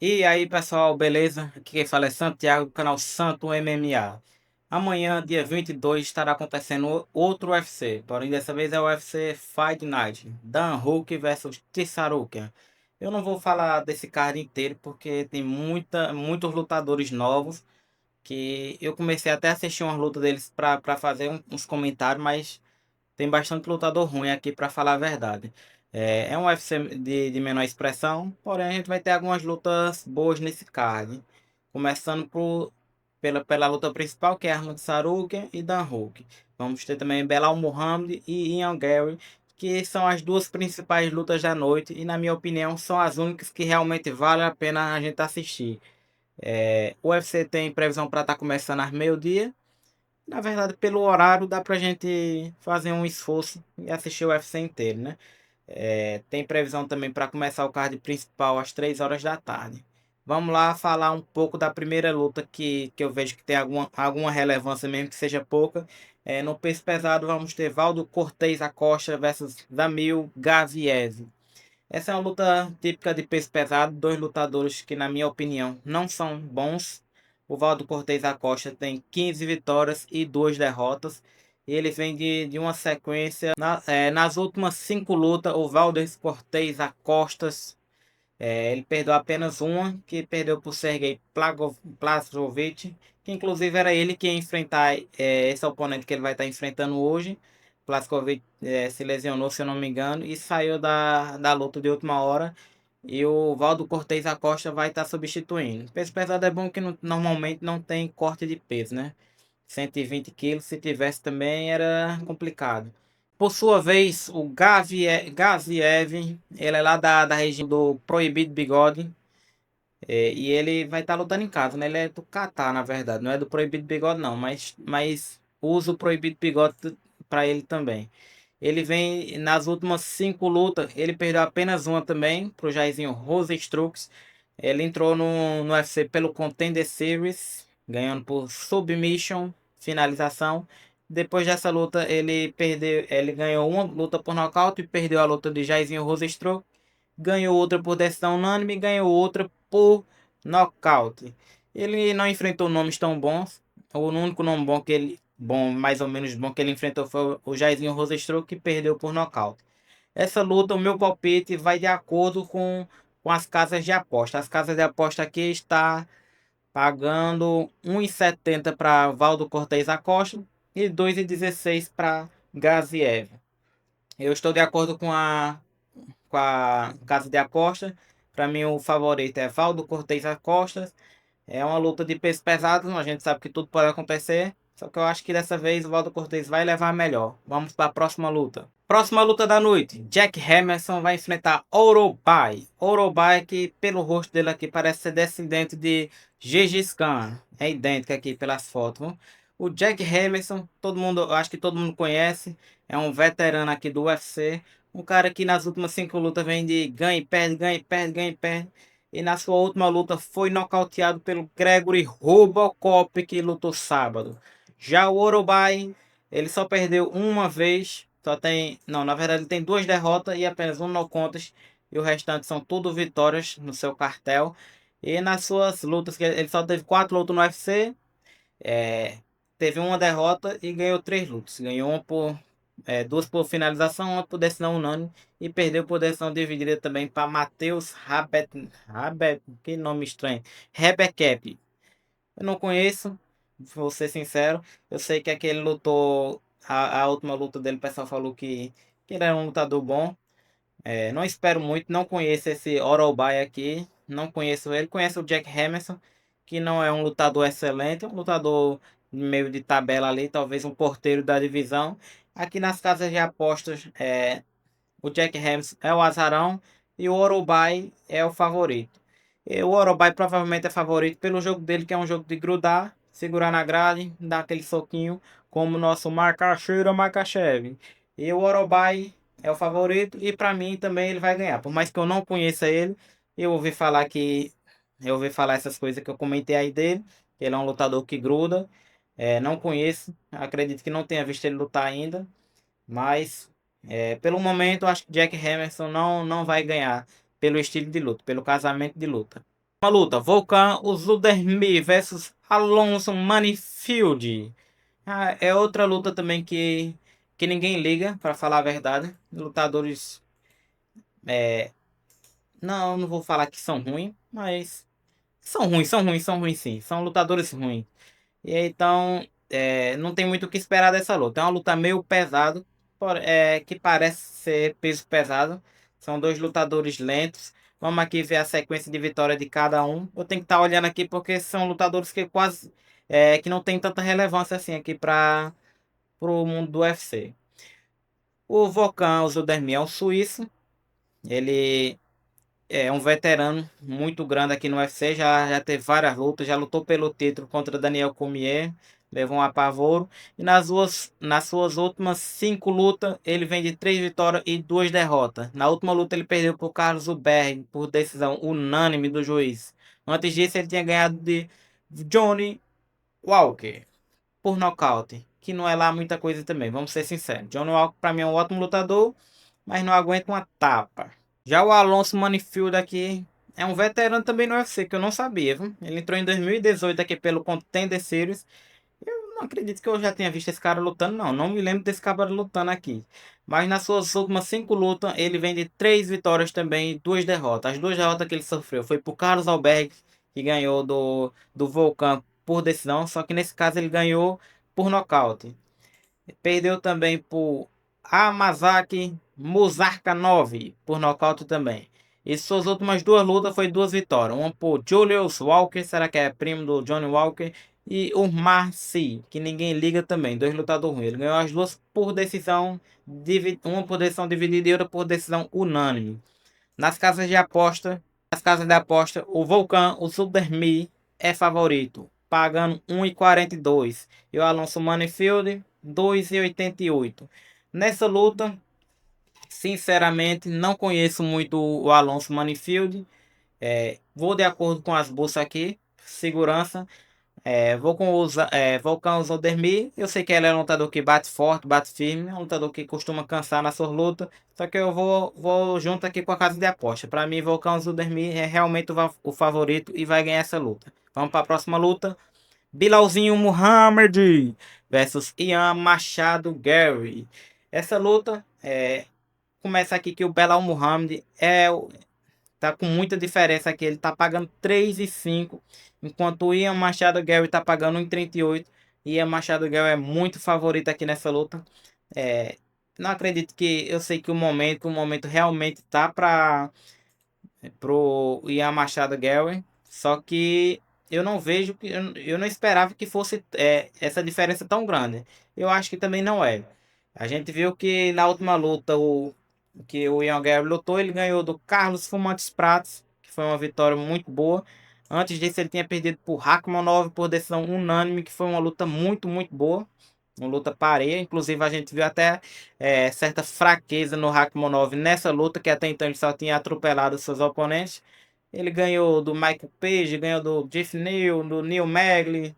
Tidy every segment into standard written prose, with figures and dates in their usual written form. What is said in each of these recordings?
E aí, pessoal, beleza? Aqui quem fala é Santiago, do canal Santo MMA. Amanhã, dia 22, estará acontecendo outro UFC, porém dessa vez é o UFC Fight Night, Dan Hooker versus Tissarukian. Eu não vou falar desse card inteiro porque tem muitos lutadores novos que eu comecei até a assistir umas lutas deles para fazer uns comentários, mas tem bastante lutador ruim aqui para falar a verdade. É um UFC de menor expressão, porém a gente vai ter algumas lutas boas nesse card. Começando pela luta principal, que é Arnold Sarukian e Dan Hooker. Vamos ter também Belal Muhammad e Ian Gary, que são as duas principais lutas da noite e, na minha opinião, são as únicas que realmente vale a pena a gente assistir. O UFC tem previsão para estar começando às meio-dia. Na verdade, pelo horário dá pra gente fazer um esforço e assistir o UFC inteiro, né? Tem previsão também para começar o card principal às 3 horas da tarde. Vamos lá falar um pouco da primeira luta que eu vejo que tem alguma relevância, mesmo que seja pouca. No peso pesado vamos ter Valdo Cortez Acosta versus Damil Gaziev. Essa é uma luta típica de peso pesado, dois lutadores que, na minha opinião, não são bons. O Valdo Cortez Acosta tem 15 vitórias e 2 derrotas. Ele vem de uma sequência. Nas últimas 5 lutas, o Valdo Cortez Acosta ele perdeu apenas uma, que perdeu para o Sergei Plazovic, que inclusive era ele que ia enfrentar esse oponente que ele vai estar enfrentando hoje. Plaskovic se lesionou, se eu não me engano, e saiu da luta de última hora. E o Valdo Cortez Acosta vai estar substituindo. Peso pesado é bom que normalmente não tem corte de peso, né? 120 quilos, se tivesse também era complicado. Por sua vez, o Gaziev, ele é lá da região do Proibido Bigode. E ele vai estar lutando em casa, né? Ele é do Catar, na verdade. Não é do Proibido Bigode, não. Mas usa o Proibido Bigode para ele também. Ele vem nas últimas 5 lutas. Ele perdeu apenas uma também pro Jairzinho Rosenstruck. Ele entrou no UFC pelo Contender Series, ganhando por submission, finalização. Depois dessa luta, ele ganhou uma luta por nocaute e perdeu a luta de Jairzinho Rosenstruck. Ganhou outra por decisão unânime e ganhou outra por nocaute. Ele não enfrentou nomes tão bons. O único nome bom que ele, bom, mais ou menos bom que ele enfrentou foi o Jairzinho Rosenstruck, que perdeu por nocaute. Essa luta, o meu palpite vai de acordo com as casas de aposta. As casas de aposta aqui está pagando 1,70 para Valdo Cortez Acosta e 2,16 para Gaziev. Eu estou de acordo com a casa de aposta. Para mim, o favorito é Valdo Cortez Acosta. É uma luta de peso pesado, a gente sabe que tudo pode acontecer. Só que eu acho que dessa vez o Valdo Cortez vai levar melhor. Vamos para a próxima luta. Próxima luta da noite. Jack Hermansson vai enfrentar Orobai. Orobai, que pelo rosto dele aqui parece ser descendente de Gengis Khan. É idêntico aqui pelas fotos. Viu? O Jack Hermansson, todo mundo, eu acho que todo mundo conhece. É um veterano aqui do UFC. Um cara que nas últimas 5 lutas vem de ganha e perde, ganha e perde, ganha e perde. E na sua última luta foi nocauteado pelo Gregory Robocop, que lutou sábado. Já o Orobai, ele só perdeu uma vez. Só tem. Não, na verdade ele tem duas derrotas e apenas um no contas. E o restante são tudo vitórias no seu cartel. E nas suas lutas, que ele só teve 4 lutas no UFC. É, teve uma derrota e ganhou 3 lutas. Ganhou uma duas por finalização, uma por decisão unânime e perdeu por decisão dividida também para Matheus Rabet, que nome estranho, Rebekep. Eu não conheço, vou ser sincero. Eu sei que aquele lutou, a última luta dele, o pessoal falou que ele era um lutador bom. Não espero muito, não conheço esse Orobai aqui, não conheço ele. Conheço o Jack Hermansson, que não é um lutador excelente, é um lutador meio de tabela ali, talvez um porteiro da divisão. Aqui nas casas de apostas, o Jack Hermansson é o azarão e o Orobai é o favorito. E o Orobai provavelmente é favorito pelo jogo dele, que é um jogo de grudar, segurar na grade, dar aquele soquinho, como o nosso Macaxeira Makachev. E o Orobai é o favorito e para mim também ele vai ganhar. Por mais que eu não conheça ele, eu ouvi falar essas coisas que eu comentei aí dele. Ele é um lutador que gruda. Não conheço, acredito que não tenha visto ele lutar ainda, mas pelo momento, eu acho que Jack Hermansson não vai ganhar pelo estilo de luta, pelo casamento de luta. Uma luta, Volkan Ozdemir versus Alonso Menifield. Ah, é outra luta também que ninguém liga, para falar a verdade. Lutadores, é, não vou falar que são ruins, mas são ruins sim. São lutadores ruins. E aí, então, não tem muito o que esperar dessa luta. É uma luta meio pesado, que parece ser peso pesado. São dois lutadores lentos. Vamos aqui ver a sequência de vitória de cada um. Eu tenho que estar olhando aqui porque são lutadores que quase que não tem tanta relevância assim aqui para o mundo do UFC. O Volkan Ozdemir é um suíço. Ele é um veterano muito grande aqui no UFC, já teve várias lutas, já lutou pelo título contra Daniel Cormier, levou um apavoro. E nas suas últimas 5 lutas, ele vem de 3 vitórias e 2 derrotas. Na última luta, ele perdeu para o Carlos Huberg por decisão unânime do juiz. Antes disso, ele tinha ganhado de Johnny Walker por nocaute, que não é lá muita coisa também, vamos ser sinceros. Johnny Walker, para mim, é um ótimo lutador, mas não aguenta uma tapa. Já o Alonso Menifield aqui é um veterano também no UFC, que eu não sabia, viu? Ele entrou em 2018 aqui pelo Contender Series. Eu não acredito que eu já tenha visto esse cara lutando, não. Não me lembro desse cara lutando aqui. Mas nas suas últimas 5 lutas, ele vem de 3 vitórias também e 2 derrotas. As 2 derrotas que ele sofreu foi pro Carlos Albergue, que ganhou do Volkan por decisão. Só que nesse caso ele ganhou por nocaute. Perdeu também por Amazaki Muzarkanov por nocaute também. E suas últimas 2 lutas foi 2 vitórias. Uma por Julius Walker, será que é primo do Johnny Walker? E o Marci, que ninguém liga também, 2 lutadores ruins. Ele ganhou as duas por decisão, uma por decisão dividida e outra por decisão unânime. Nas casas de aposta, o Volkan, o Supermi é favorito, pagando 1,42. E o Alonso Menifield, 2,88. Nessa luta, sinceramente, não conheço muito o Alonso Menifield. Vou de acordo com as bolsas aqui, segurança. Volkan Ozdemir, eu sei que ele é um lutador que bate forte, bate firme, é um lutador que costuma cansar nas suas lutas, só que eu vou junto aqui com a casa de aposta. Para mim, Volkan Ozdemir é realmente o favorito e vai ganhar essa luta. Vamos para a próxima luta. Bilalzinho Muhammad versus Ian Machado Gary. Essa luta começa aqui que o Belal Muhammad tá com muita diferença aqui. Ele tá pagando 3,5, enquanto o Ian Machado Gary tá pagando 1,38. Ian Machado Gary é muito favorito aqui nessa luta. É, não acredito que eu sei que o momento realmente tá para pro Ian Machado Gary, só que eu não vejo que eu não esperava que fosse essa diferença tão grande. Eu acho que também não é. A gente viu que na última luta que o Ian Gary lutou, ele ganhou do Carlos Fumantes Pratos, que foi uma vitória muito boa. Antes disso, ele tinha perdido por Rakhmonov por decisão unânime, que foi uma luta muito boa. Uma luta pareia. Inclusive, a gente viu até certa fraqueza no Rakhmonov nessa luta, que até então ele só tinha atropelado seus oponentes. Ele ganhou do Michael Page, ganhou do Jeff Neal, do Neil Magny,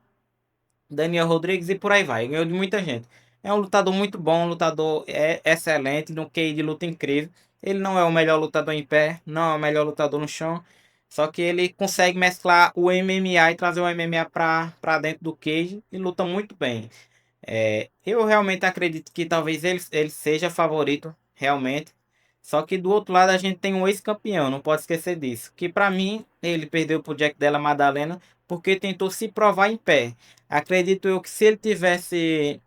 Daniel Rodrigues e por aí vai. Ganhou de muita gente. É um lutador muito bom, um lutador excelente, no QI de luta incrível. Ele não é o melhor lutador em pé, não é o melhor lutador no chão. Só que ele consegue mesclar o MMA e trazer o MMA para dentro do cage e luta muito bem. Eu realmente acredito que talvez ele seja favorito, realmente. Só que do outro lado a gente tem um ex-campeão, não pode esquecer disso. Que para mim ele perdeu pro Jack Della Maddalena porque tentou se provar em pé. Acredito eu que se ele tivesse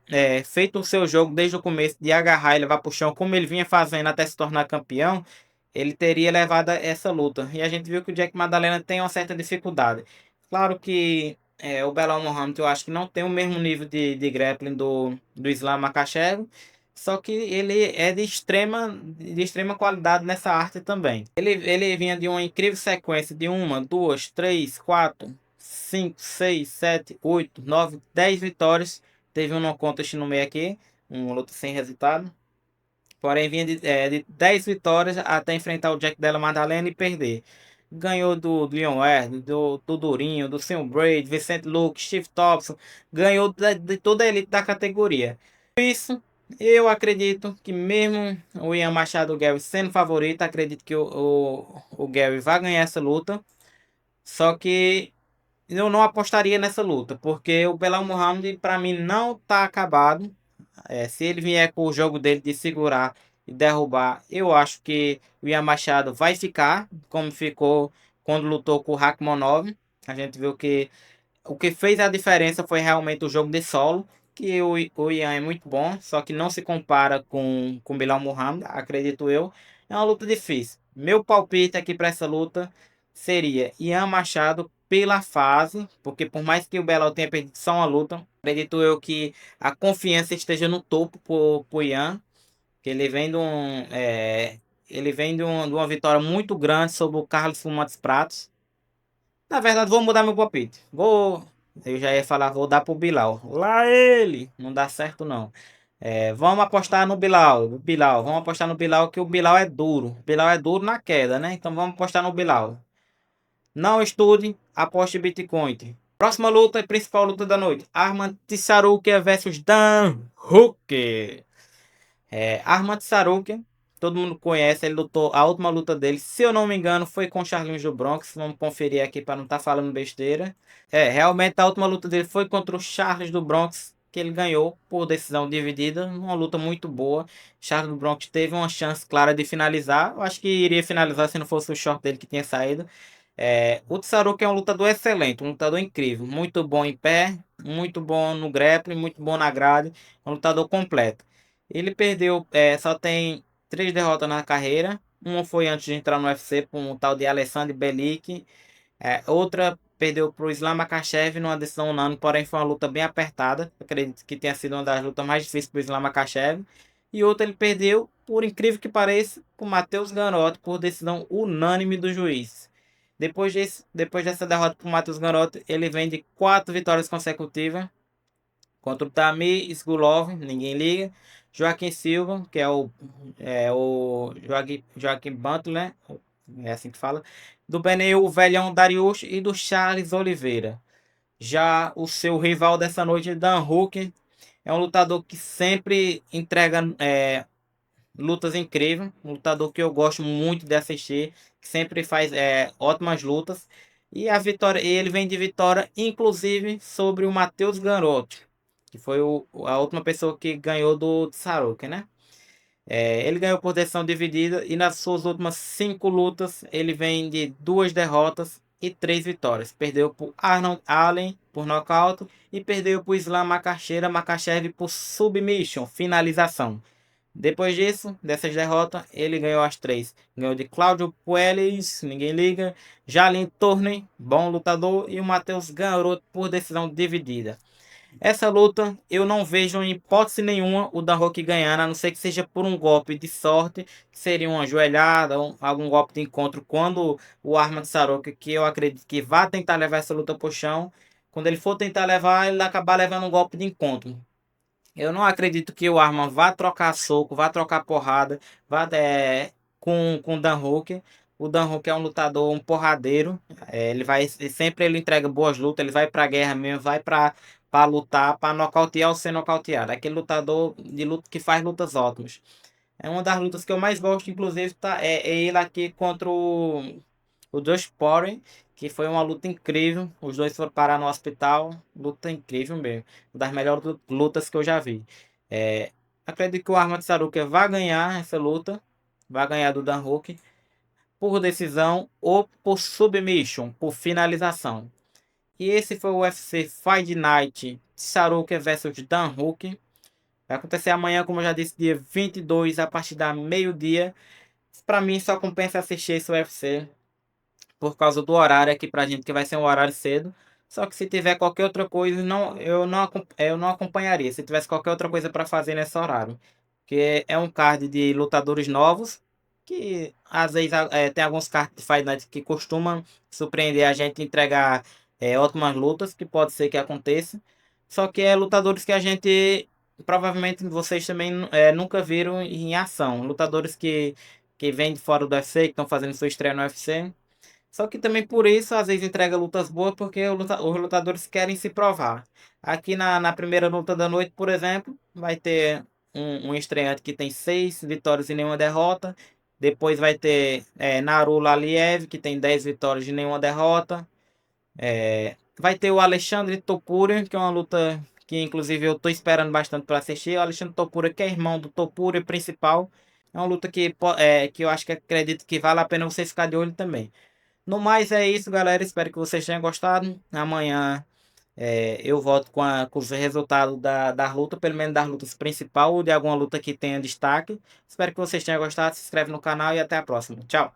feito o seu jogo desde o começo de agarrar e levar pro chão, como ele vinha fazendo até se tornar campeão, ele teria levado essa luta. E a gente viu que o Jack Maddalena tem uma certa dificuldade. Claro que o Belal Muhammad eu acho que não tem o mesmo nível de grappling do Islam Makhachev, só que ele é de extrema qualidade nessa arte também. Ele vinha de uma incrível sequência de 1, 2, 3, 4, 5, 6, 7, 8, 9, 10 vitórias. Teve um no contest no meio aqui, uma luta sem resultado. Porém, vinha de 10 vitórias até enfrentar o Jack Della Maddalena e perder. Ganhou do Leon Edwards, do Durinho, do Sean Brady, Vicente Luque, Steve Thompson. Ganhou de toda a elite da categoria. Por isso, eu acredito que mesmo o Ian Machado Gary sendo favorito, acredito que o Gary vai ganhar essa luta. Só que eu não apostaria nessa luta, porque o Belal Muhammad, para mim, não tá acabado. Se ele vier com o jogo dele de segurar e derrubar, eu acho que o Ian Machado vai ficar, como ficou quando lutou com o Rakhmonov. A gente viu que o que fez a diferença foi realmente o jogo de solo, que o Ian é muito bom, só que não se compara com o Bilal Muhammad, acredito eu. É uma luta difícil. Meu palpite aqui para essa luta seria Ian Machado pela fase, porque por mais que o Belal tenha perdido só uma luta, acredito eu que a confiança esteja no topo pro Ian, que ele vem ele vem de uma vitória muito grande sobre o Carlos Fumatos Pratos. Na verdade, vou mudar meu palpite. Eu já ia falar, vou dar pro Bilal. Lá ele! Não dá certo, não. Vamos apostar no Bilal. Vamos apostar no Bilal, que o Bilal é duro. O Bilal é duro na queda, né? Então vamos apostar no Bilal. Não estude, aposte em Bitcoin. Próxima luta e principal luta da noite. Arman Tissarukia versus Dan Hooker. Arman Tissarukia, todo mundo conhece, ele lutou, a última luta dele, se eu não me engano, foi com o Charlinhos do Bronx. Vamos conferir aqui para não estar falando besteira. Realmente a última luta dele foi contra o Charles do Bronx, que ele ganhou por decisão dividida, uma luta muito boa. Charles do Bronx teve uma chance clara de finalizar. Eu acho que iria finalizar se não fosse o short dele que tinha saído. O Tsaruki é um lutador excelente, um lutador incrível, muito bom em pé, muito bom no grappling, muito bom na grade, um lutador completo. Ele perdeu, só tem 3 derrotas na carreira. Uma foi antes de entrar no UFC com um tal de Alexandre Belik. Outra perdeu para o Islam Makhachev numa decisão unânime, porém foi uma luta bem apertada. Acredito que tenha sido uma das lutas mais difíceis para o Islam Makhachev. E outra ele perdeu, por incrível que pareça, para o Matheus Garoto por decisão unânime do juiz. Depois dessa derrota para o Matheus Garoto, ele vem de 4 vitórias consecutivas contra o Tamir Isgulov, ninguém liga. Joaquim Silva, que é o Joaquim Butler, né? É assim que fala. Do Beneu, o Velhão Dariush e do Charles Oliveira. Já o seu rival dessa noite, Dan Hooker, é um lutador que sempre entrega lutas incríveis. Um lutador que eu gosto muito de assistir, que sempre faz ótimas lutas. E ele vem de vitória, inclusive, sobre o Matheus Garoto, que foi a última pessoa que ganhou do Tsaruki, né? Ele ganhou por decisão dividida e nas suas últimas 5 lutas ele vem de 2 derrotas e 3 vitórias. Perdeu por Arnold Allen por nocaute e perdeu por Islam Makhachev por submission, finalização. Depois disso, dessas derrotas, ele ganhou as 3. Ganhou de Cláudio Puelles, ninguém liga. Jalin Tourney, bom lutador. E o Matheus Garoto por decisão dividida. Essa luta eu não vejo em hipótese nenhuma o Dan Hooker ganhar, a não ser que seja por um golpe de sorte, que seria uma joelhada, ou algum golpe de encontro. Quando o Arman Saroka, que eu acredito que vai tentar levar essa luta pro chão, quando ele for tentar levar, ele acabar levando um golpe de encontro. Eu não acredito que o Arman vá trocar soco, vá trocar porrada, com o Dan Hooker. O Dan Hooker é um lutador, um porradeiro. Sempre ele entrega boas lutas, ele vai pra guerra mesmo, vai pra lutar, pra nocautear ou ser nocauteado. É aquele lutador de luta que faz lutas ótimas. É uma das lutas que eu mais gosto, inclusive, é ele aqui contra o Josh Poirier, que foi uma luta incrível. Os dois foram parar no hospital. Luta incrível mesmo. Uma das melhores lutas que eu já vi. É, Acredito que o Arman Tsarukyan vai ganhar essa luta. Vai ganhar do Dan Hooker por decisão ou por submission, por finalização. E esse foi o UFC Fight Night Tsarukyan versus Dan Hooker. Vai acontecer amanhã, como eu já disse, dia 22, a partir da meio-dia. Para mim, só compensa assistir esse UFC por causa do horário aqui pra gente, que vai ser um horário cedo. Só que se tiver qualquer outra coisa, não, eu não acompanharia. Se tivesse qualquer outra coisa para fazer nesse horário. Que é um card de lutadores novos, que às vezes tem alguns cards de Fight Night que costumam surpreender a gente e entregar ótimas lutas, que pode ser que aconteça. Só que é lutadores que a gente, provavelmente vocês também nunca viram em ação. Lutadores que vêm de fora do UFC, que estão fazendo sua estreia no UFC. Só que também por isso, às vezes entrega lutas boas, porque os lutadores querem se provar. Aqui na primeira luta da noite, por exemplo, vai ter um estreante que tem 6 vitórias e nenhuma derrota. Depois vai ter Naru Laliev, que tem 10 vitórias e nenhuma derrota. Vai ter o Alexandre Topuria, que é uma luta que inclusive eu tô esperando bastante para assistir. O Alexandre Topuria, que é irmão do Topuria principal. É uma luta que eu acho que acredito que vale a pena vocês ficar de olho também. No mais é isso, galera. Espero que vocês tenham gostado. Amanhã eu volto com os resultados da luta, pelo menos das lutas principal ou de alguma luta que tenha destaque. Espero que vocês tenham gostado. Se inscreve no canal e até a próxima. Tchau.